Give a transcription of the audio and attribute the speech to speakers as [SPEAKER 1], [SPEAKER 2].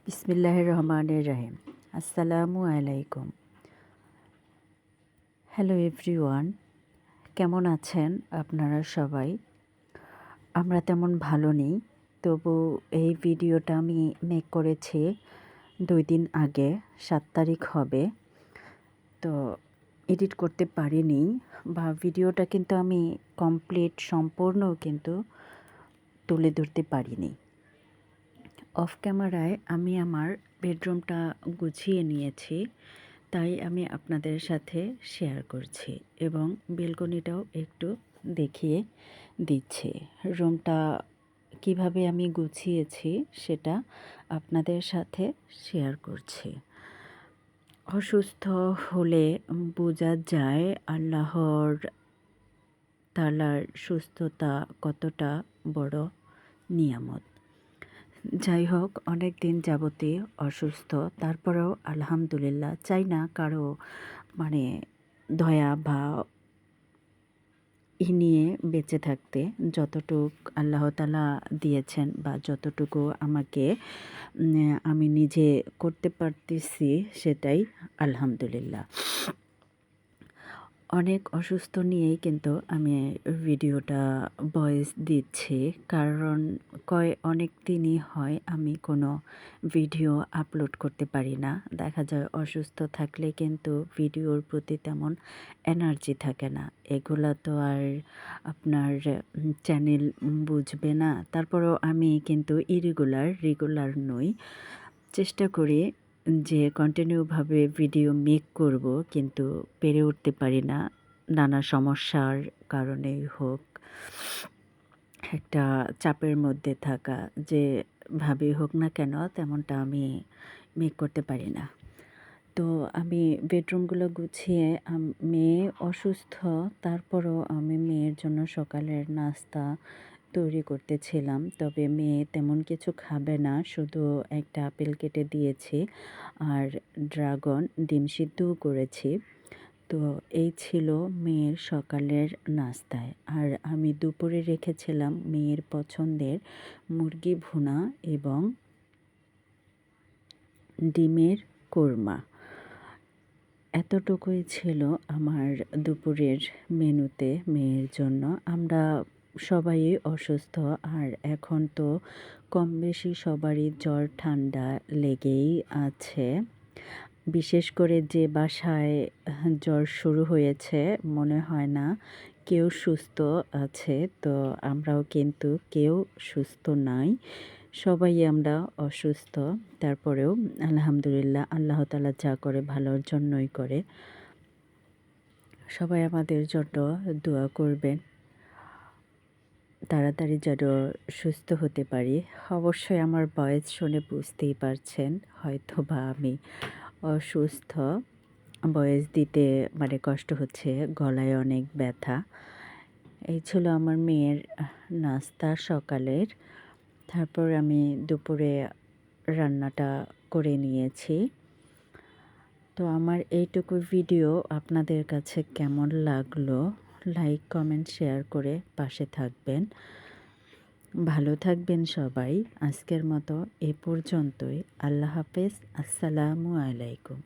[SPEAKER 1] বিসমিল্লাহির রহমানির রহিম। আসসালামু আলাইকুম। হ্যালো এভরিওয়ান, কেমন আছেন আপনারা সবাই? আমরা তেমন ভালো নেই, তবু এই ভিডিওটা আমি মেক করেছি 2 দিন আগে, 7 তারিখ হবে। তো এডিট করতে পারিনি, বা ভিডিওটা কিন্তু আমি সম্পূর্ণ কিন্তু তুলে ধরতে পারিনি। অফ ক্যামেরায় আমি আমার বেডরুমটা গুছিয়ে নিয়েছি, তাই আমি আপনাদের সাথে শেয়ার করছি এবং বেলকনিটাও একটু দেখিয়ে দিচ্ছি। রুমটা কিভাবে আমি গুছিয়েছি সেটা আপনাদের সাথে শেয়ার করছি। অসুস্থ হলে বোঝা যায় আল্লাহর তাআলার সুস্থতা কতটা বড় নিয়ামত। যাই হোক, অনেক দিন যাবতে অসুস্থ, তারপরেও আলহামদুলিল্লাহ। চাই না কারো দয়া বা নিয়ে বেঁচে থাকতে। যতটুক আল্লাহ তাআলা দিয়েছেন বা যতটুকু আমাকে আমি নিজে করতে পারতেছি, সেটাই আলহামদুলিল্লাহ। অনেক অসুস্থ নিয়েই কিন্তু আমি ভিডিওটা ভয়েস দিচ্ছি, কারণ অনেক দিনই হয় আমি কোনো ভিডিও আপলোড করতে পারি না। দেখা যায় অসুস্থ থাকলে কিন্তু ভিডিওর প্রতি তেমন এনার্জি থাকে না। এগুলা তো আর আপনার চ্যানেল বুঝবে না। তারপরেও আমি কিন্তু রেগুলার নই। চেষ্টা করি যে কন্টিনিউভাবে ভিডিও মেক করব, কিন্তু পেরে উঠতে পারি না। নানা সমস্যার কারণেই হোক, একটা চাপের মধ্যে থাকা, যেভাবেই হোক না কেন তেমনটা আমি মেক করতে পারি না। তো আমি বেডরুমগুলো গুছিয়ে, মেয়ে অসুস্থ, তারপরও আমি মেয়ের জন্য সকালের নাস্তা তৈরি করতেছিলাম। তবে মেয়ে তেমন কিছু খাবে না, শুধু একটা আপেল কেটে দিয়েছি আর ড্রাগন ডিম সিদ্ধও করেছি। তো এই ছিল মেয়ের সকালের নাস্তায়। আর আমি দুপুরে রেখেছিলাম মেয়ের পছন্দের মুরগি ভুনা এবং ডিমের কোরমা। এতটুকুই ছিল আমার দুপুরের মেনুতে মেয়ের জন্য। আমরা সবাই অসুস্থ, আর এখন তো কম বেশি সবারই জ্বর ঠান্ডা লেগেই আছে। বিশেষ করে যে বাসায় জ্বর শুরু হয়েছে, মনে হয় না কেউ সুস্থ আছে। তো আমরাও কিন্তু কেউ সুস্থ নাই, সবাই আমরা অসুস্থ। তারপরেও আলহামদুলিল্লাহ, আল্লাহ তাআলা যা করে ভালোর জন্যই করে। সবাই আমাদের জন্য দোয়া করবেন, তাড়াতাড়ি যেন সুস্থ হতে পারি। অবশ্যই আমার ভয়েস শুনে বুঝতেই পারছেন হয়তো বা আমি অসুস্থ। ভয়েস দিতে কষ্ট হচ্ছে, গলায় অনেক ব্যথা। এই ছিল আমার মেয়ের নাস্তা সকালের। তারপর আমি দুপুরে রান্নাটা করে নিয়েছি। তো আমার এইটুকু ভিডিও আপনাদের কাছে কেমন লাগলো, লাইক কমেন্ট শেয়ার করে পাশে থাকবেন। ভালো থাকবেন সবাই। আজকের মতো এ পর্যন্তই। আল্লাহ হাফেজ। আসসালামু আলাইকুম।